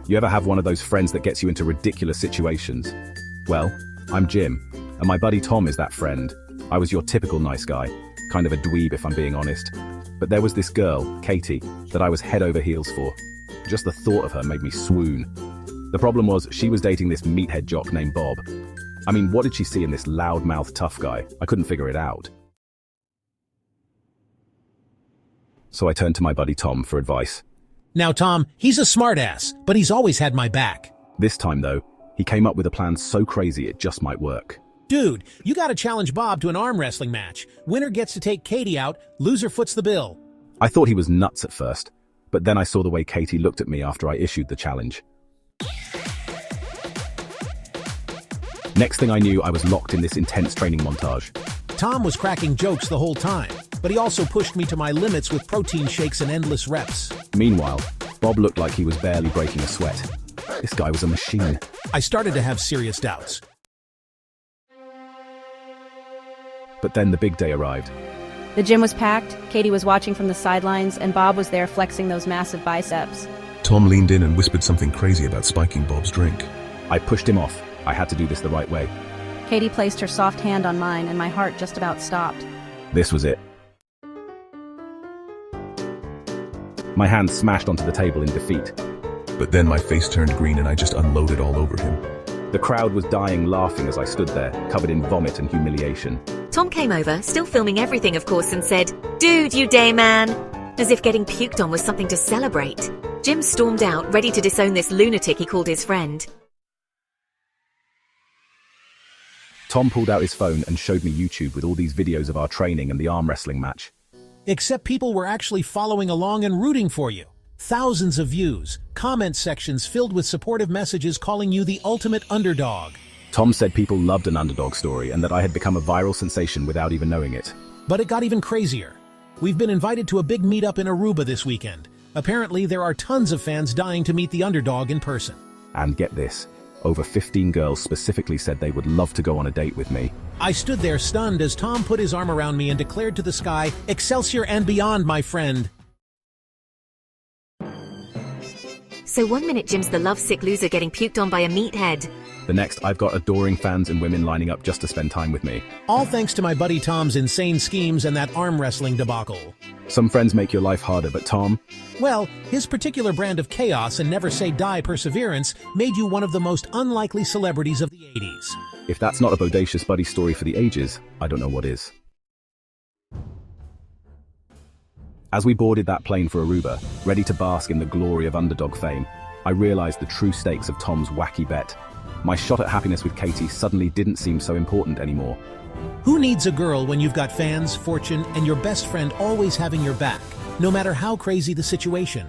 You ever have one of those friends that gets you into ridiculous situations? Well, I'm Jim, and my buddy Tom is that friend. I was your typical nice guy, kind of a dweeb if I'm being honest. But there was this girl, Katie, that I was head over heels for. Just the thought of her made me swoon. The problem was, she was dating this meathead jock named Bob. I mean, what did she see in this loudmouth tough guy? I couldn't figure it out. So I turned to my buddy Tom for advice. Now, Tom, he's a smartass, but he's always had my back. This time, though, he came up with a plan so crazy it just might work. Dude, you gotta challenge Bob to an arm wrestling match. Winner gets to take Katie out, loser foots the bill. I thought he was nuts at first, but then I saw the way Katie looked at me after I issued the challenge. Next thing I knew, I was locked in this intense training montage. Tom was cracking jokes the whole time, but he also pushed me to my limits with protein shakes and endless reps. Meanwhile, Bob looked like he was barely breaking a sweat. This guy was a machine. I started to have serious doubts. But then the big day arrived. The gym was packed, Katie was watching from the sidelines, and Bob was there flexing those massive biceps. Tom leaned in and whispered something crazy about spiking Bob's drink. I pushed him off. I had to do this the right way. Katie placed her soft hand on mine, and my heart just about stopped. This was it. My hand smashed onto the table in defeat. But then my face turned green and I just unloaded all over him. The crowd was dying laughing as I stood there, covered in vomit and humiliation. Tom came over, still filming everything of course, and said, "Dude, you day man," as if getting puked on was something to celebrate. Jim stormed out, ready to disown this lunatic he called his friend. Tom pulled out his phone and showed me YouTube with all these videos of our training and the arm wrestling match. Except people were actually following along and rooting for you. Thousands of views, comment sections filled with supportive messages calling you the ultimate underdog. Tom said people loved an underdog story and that I had become a viral sensation without even knowing it. But it got even crazier. We've been invited to a big meetup in Aruba this weekend. Apparently, there are tons of fans dying to meet the underdog in person. And get this, over 15 girls specifically said they would love to go on a date with me. I stood there stunned as Tom put his arm around me and declared to the sky, "Excelsior and beyond, my friend." So 1 minute Jim's the lovesick loser getting puked on by a meathead. The next, I've got adoring fans and women lining up just to spend time with me. All thanks to my buddy Tom's insane schemes and that arm wrestling debacle. Some friends make your life harder, but Tom, Well, his particular brand of chaos and never say die perseverance made you one of the most unlikely celebrities of the 80s. if that's not a bodacious buddy story for the ages, I don't know what is. As we boarded that plane for Aruba, ready to bask in the glory of underdog fame, I realized the true stakes of Tom's wacky bet. My shot at happiness with Katie suddenly didn't seem so important anymore. Who needs a girl when you've got fans, fortune, and your best friend always having your back, no matter how crazy the situation?